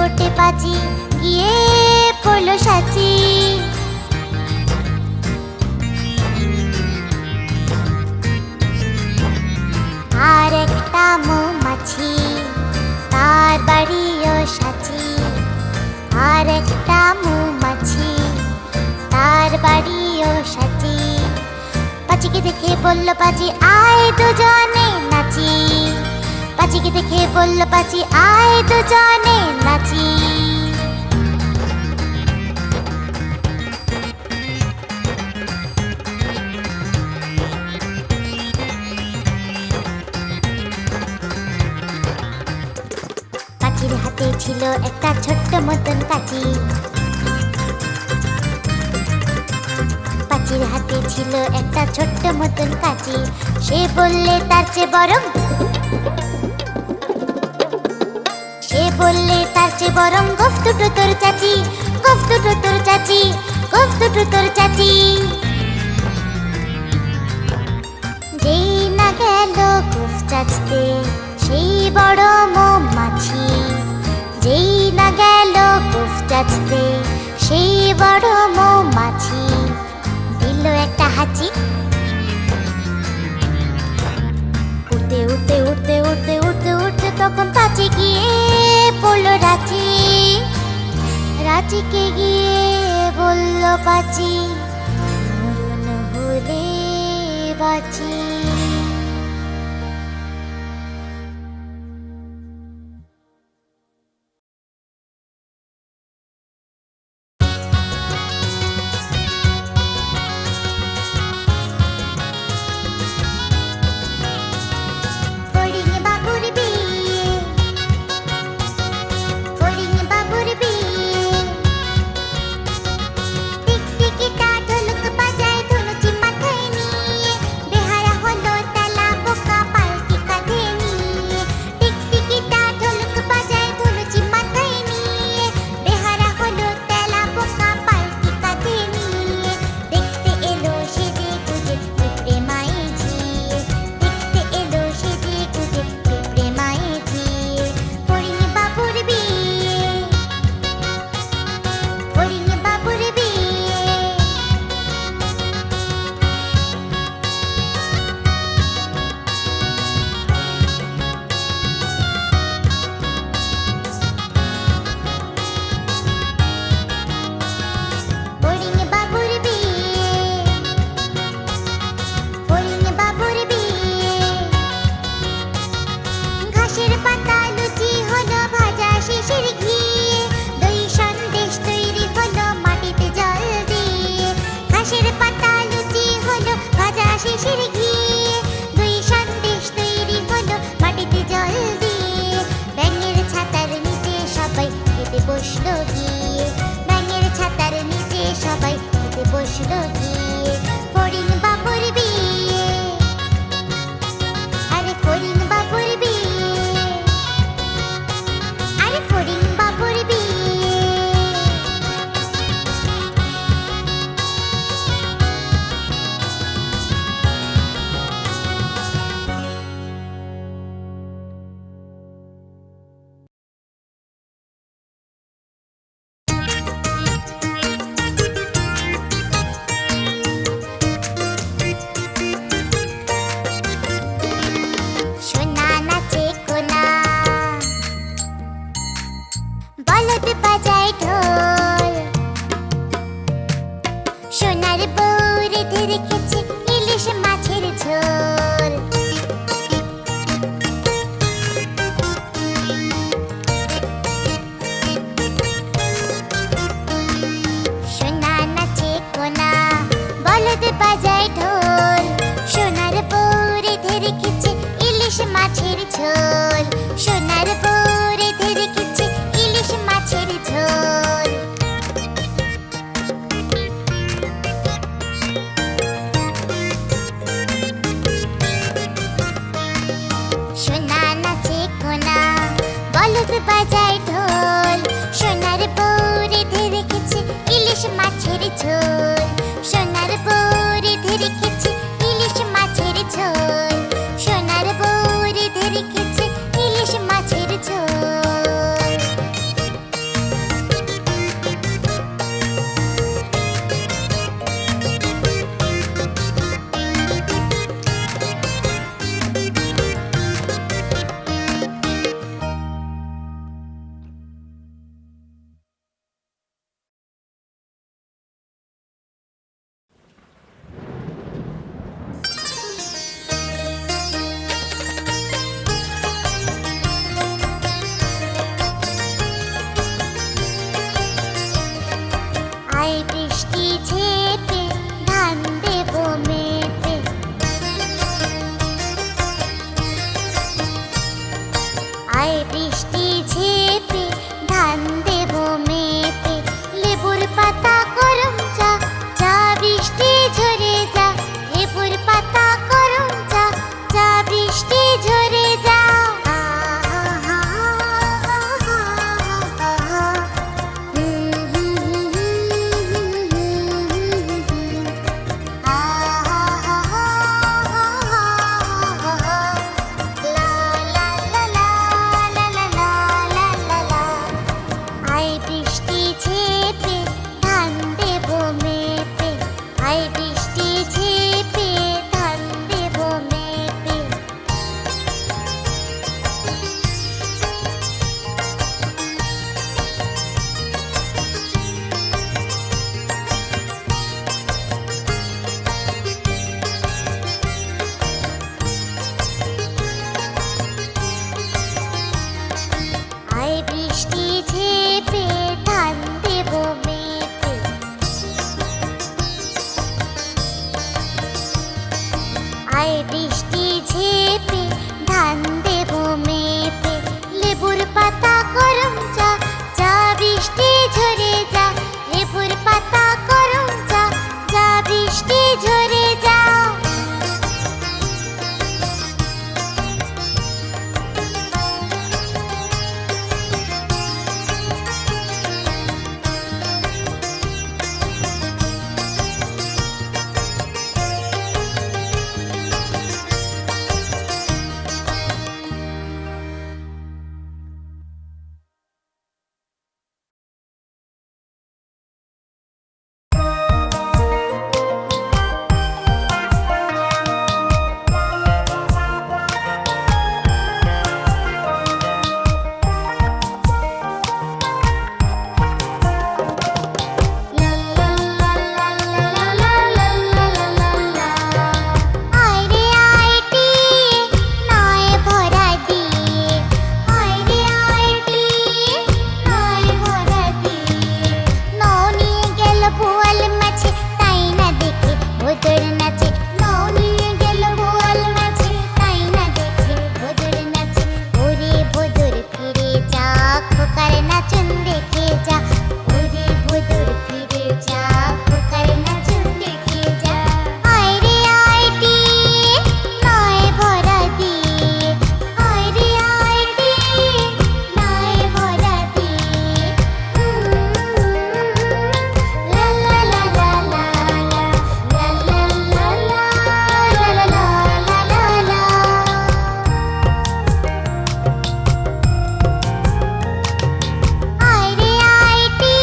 ঠোঁটে পাঁচি গিয়ে পড়লো সাচি। আর একটা মৌমাছি তার বাড়িও সাচি। আর একটা মৌমাছি তার বাড়িও সাচি। পাঁচিকে দেখে বলল পাঁচি আয় দুজনে নাচি। পাঁচিকে দেখে বলল পাঁচি আয় দুজনে নাচি। পাঁচির হাতে ছিল একটা ছোট্ট মতন কাঁচি। পাঁচির হাতে ছিল একটা ছোট্ট মতন কাঁচি। সে বললে তার চেয়ে বরং গোফ দুটো তোর চাচি। গোফ দুটো তোর চাচি। গোফ দুটো তোর চাচি। যেই না গেল গোফ চাচতে সেই বড় মৌমাছি। যেই না গেল গোফ চাচতে সেই বড় মৌমাছি দিল একটা হাঁচি। উঠতে উঠতে উঠতে উঠতে উঠতে উঠতে তখন পাঁচি গিয়ে পড়লো রাঁচি। রাঁচিকে গিয়ে বলল পাঁচি মরণ হলে বাঁচি। নাচন দেখে যা ওরে ভোদর ফিরে যা খোকার নাচন দেখে যা আয় রে আইটি নয় ভরা দিয়ে আয় রে আইটি নয় ভরা দিয়ে লা লা লা লা লা লা লা লা লা লা লা লা আয় রে আইটি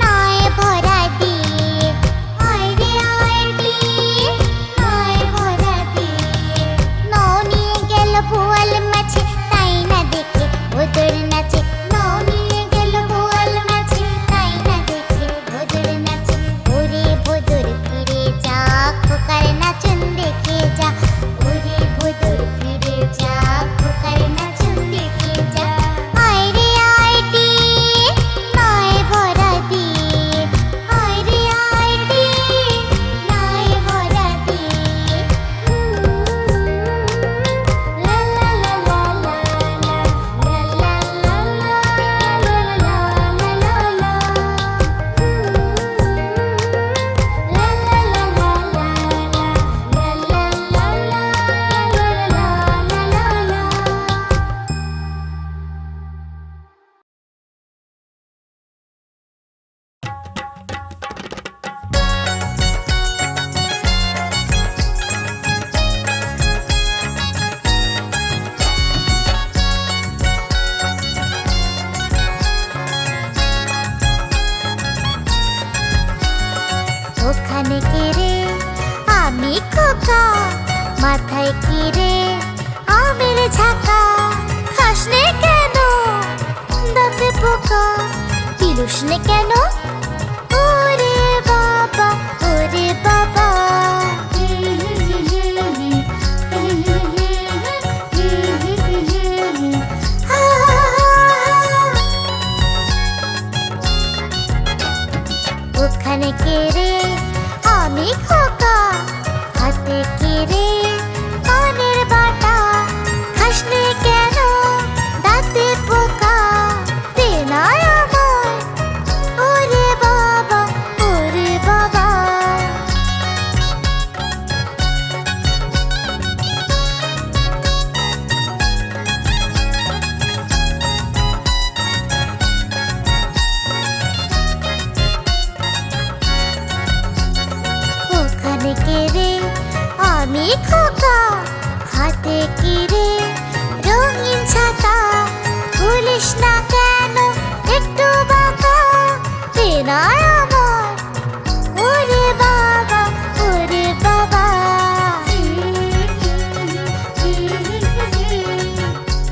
নয় ভরা দিয়ে আয় রে আইটি নয় ভরা দিয়ে নৌ নিয়ে গেল বোয়াল মাছে তাই না দেখে ভোদর নাচে নৌ নিয়ে গেল বোয়াল মাছে তাই না দেখে ভোদর নাচে ওরে ভোদর ফিরে যা খোকার নাচন দেখে যা ওরে ভোদর ফিরে যা খোকার নাচন দেখে যা আয় রে আইটি নয় ভরা দিয়ে আয় রে আইটি নয় ভরা দিয়ে লা লা লা লা লা লা লা লা ওখানে কে রে আমি খোকা মাথায় কি রে আমের ঝাঁকা খাসনে কেন দাঁতে পোকা তিরুসনে কেন ওরে বাবা ওরে বাবা ওখানে কে রে আমি খোকা হাতে কি রে পানের বাটা খাসনে কেন দাঁতে পোকা দেনা আমায় ওরে বাবা ওরে বাবা ওখানে কে রে আমি খোকা হাতে কি রে রঙিন ছাতা ভুলিস না কেন একটু বাঁকা দেনা আমার ওরে বাবা ওরে বাবা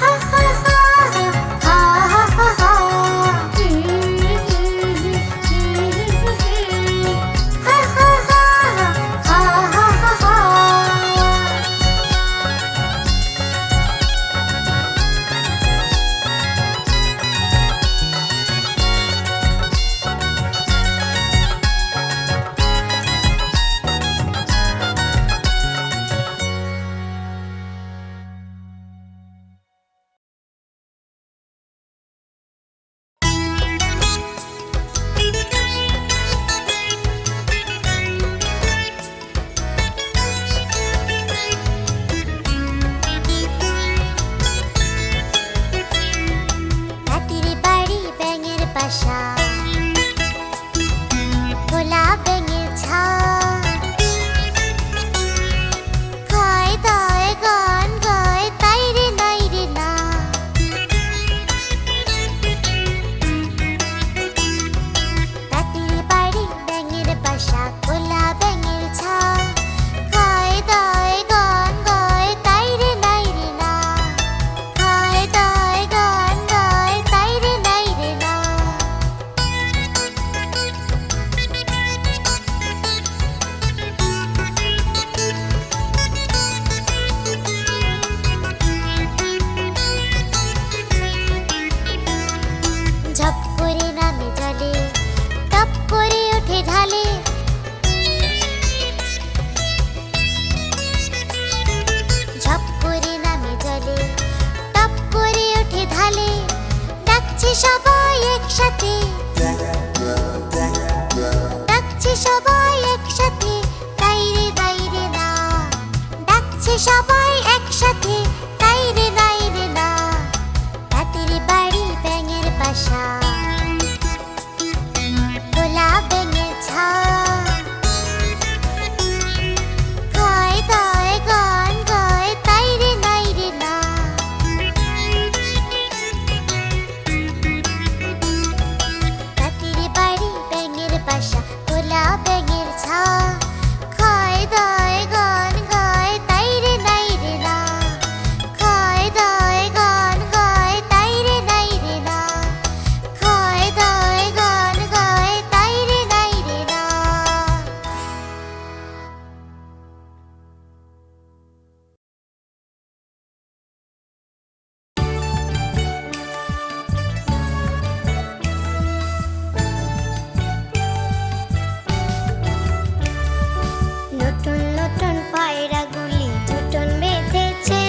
হা হা হা হা হা হা হা হা হা হা হা হা হা হাতির বাড়ি ব্যাঙের বাসা খোলা ব্যাঙের ছা খায় দায় গান গায় তাই রে নাই রে না হাতির বাড়ি ব্যাঙের বাসা খোলা ব্যাঙের ছা খায় দায় গান গায় তাই রে নাই রে না খায় দায় গান গায় তাই রে নাই রে না ঝপ করে নামে জলে টপ করে ওঠে ঢালে ঝপ করে নামে জলে টপ করে ওঠে ঢালে ডাকছে সবাই সবাই একসাথে, নাই রে না, রাতের বাড়ি ব্যাঙের বাসা, খোলা ব্যাঙের ছা, খায় দায় গান গায়, তাই রে নাই রে না। রাতের বাড়ি ব্যাঙের বাসা, খোলা ব্যাঙের ছা, খায় দায় গান গায়, তাই রে নাই রে না। খায় দায় গান গায়, তাই রে নাই রে না। খায় দায় গান গায়, তাই রে নাই রে না। নতুন নতুন পায়রাগুলি ঝুটন বেঁধেছে,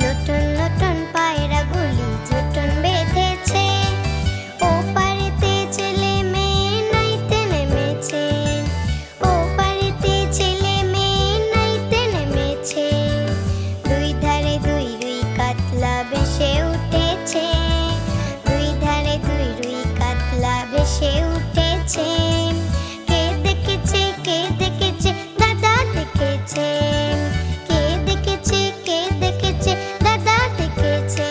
নতুন নতুন পায়রাগুলি ঝুটন বেঁধেছে। ও পারেতে ছেলে মেয়ে নাইতে নেমেছে, ও পারেতে ছেলে মেয়ে নাইতে নেমেছে। দুই ধারে দুই রুই কাতলা ভেসে উঠেছে, দুই ধারে দুই রুই কাতলা ভেসে উঠেছে। কে দেখেছে কে দেখেছে, দাদা দেখেছে। কে দেখেছে কে দেখেছে, দাদা দেখেছে।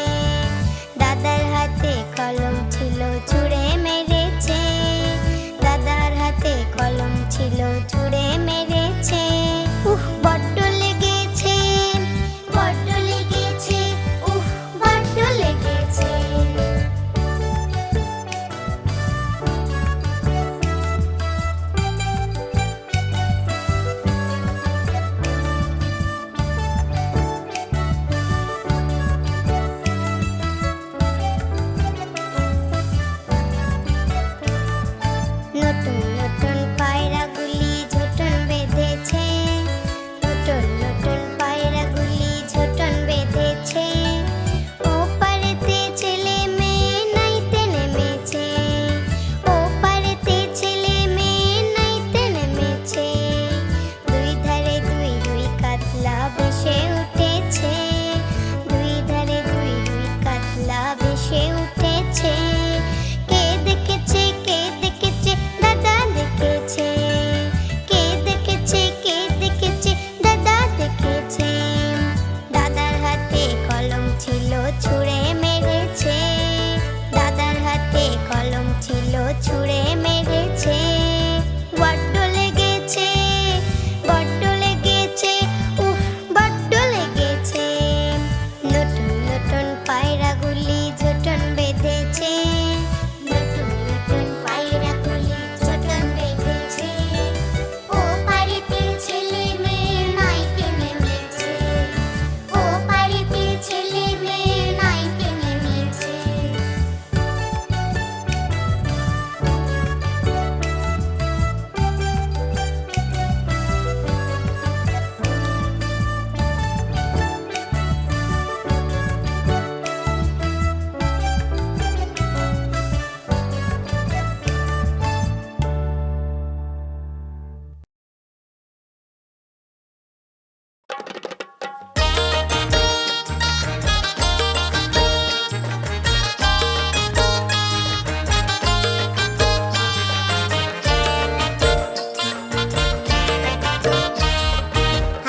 দাদার হাতে কলম ছিল ছুঁড়ে মেরেছে, দাদার হাতে কলম ছিল ছুঁড়ে মেরেছে। বড্ড লেগেছে, বড্ড লেগেছে, বড্ড লেগেছে। নতুন নতুন পায়রাগুলি ঝুটন বেঁধেছে, নতুন নতুন পায়রাগুলি ঝুটন বেঁধেছে। ও পারেতে ছেলে মেয়ে নাইতে নেমেছে, ও পারেতে ছেলে মেয়ে নাইতে নেমেছে। দুই ধারে দুই রুই কাতলা ভেসে উঠেছে, দুই ধারে দুই রুই কাতলা ভেসে উঠেছে। কে দেখেছে কে দেখেছে, দাদা দেখেছে। কে দেখেছে কে দেখেছে, দাদা দেখেছে। দাদার হাতে কলম ছিল ছুঁড়ে মেরেছে, দাদার হাতে কলম ছিল ছুঁড়ে মেরেছে। বড্ড লেগেছে, বড্ড লেগেছে, বড্ড লেগেছে। নতুন নতুন পায়রাগুলি ঝুটন বেঁধেছে, নতুন নতুন পায়রাগুলি ঝুটন বেঁধেছে। ও পারেতে ছেলে মেয়ে নাইতে নেমেছে, ও পারেতে ছেলে মেয়ে নাইতে নেমেছে।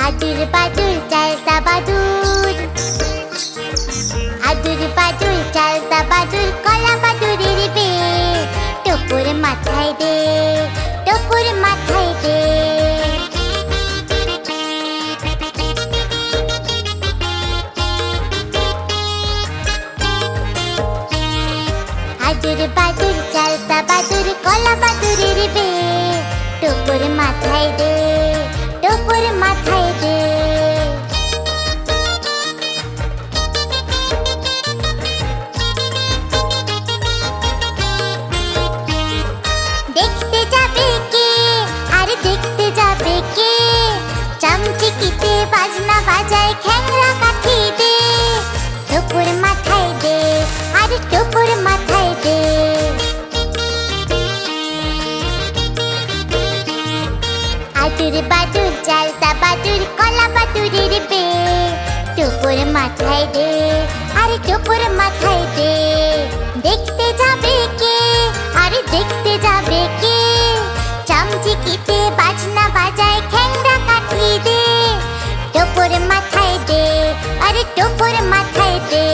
আদুর বাদুর চালতা বাদুর, আদুর বাদুর চালতা বাদুর, কলা বাদুরের বে। টুকুর মাথায় দে, টুকুর মাথায় দে। আদুর বাদুর চালতা বাদুর, কলা বাদুরের বে। টুকুর মাথায় দে, টুকুর মাথায় দে। দেখতে যাবে কে, আর দেখতে যাবে কে, চামচিকিতে বাজনা বাজায়, খ্যাংরা কাঠি দে। টুকুর মাথায় দে, আর টুকুর মাথায় দে। আদুর বাদুর চালতা বাদুর, কলা বাদুরের বে টুকুর মাথায় দে, আরে টুকুর মাথায় দে। দেখতে যাবে কে, আরে দেখতে যাবে কে, চামচিকিতে বাজনা বাজায় খ্যাংরা কাঠি দে। টুকুর মাথায় দে, আরে টুকুর মাথায় দে।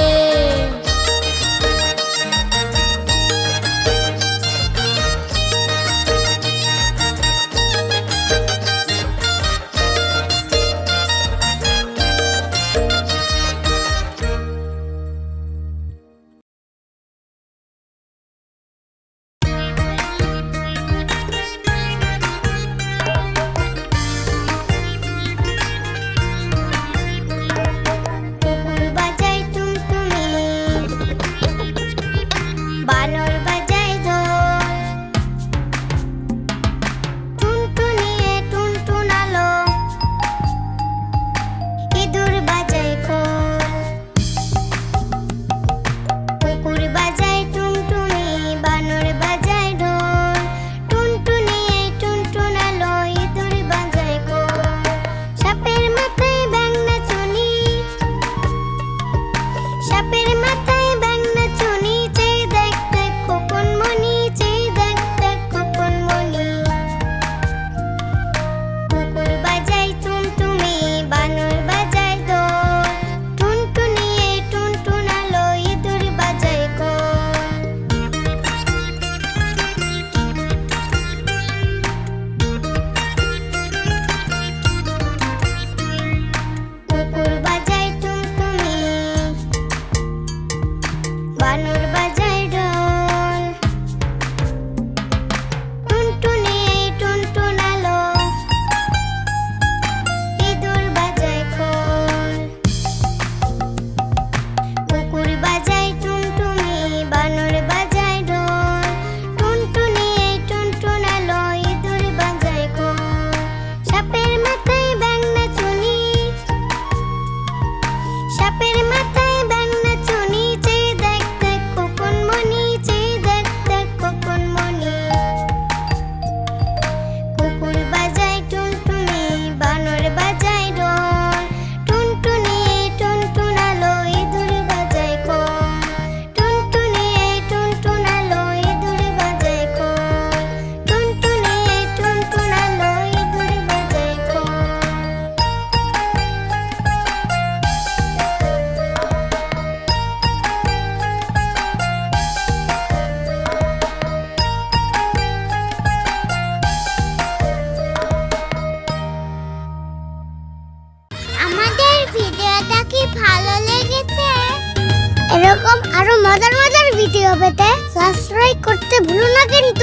এরকম আরো মজার মজার ভিডিও পেতে সাবস্ক্রাইব করতে ভুলো না কিন্তু।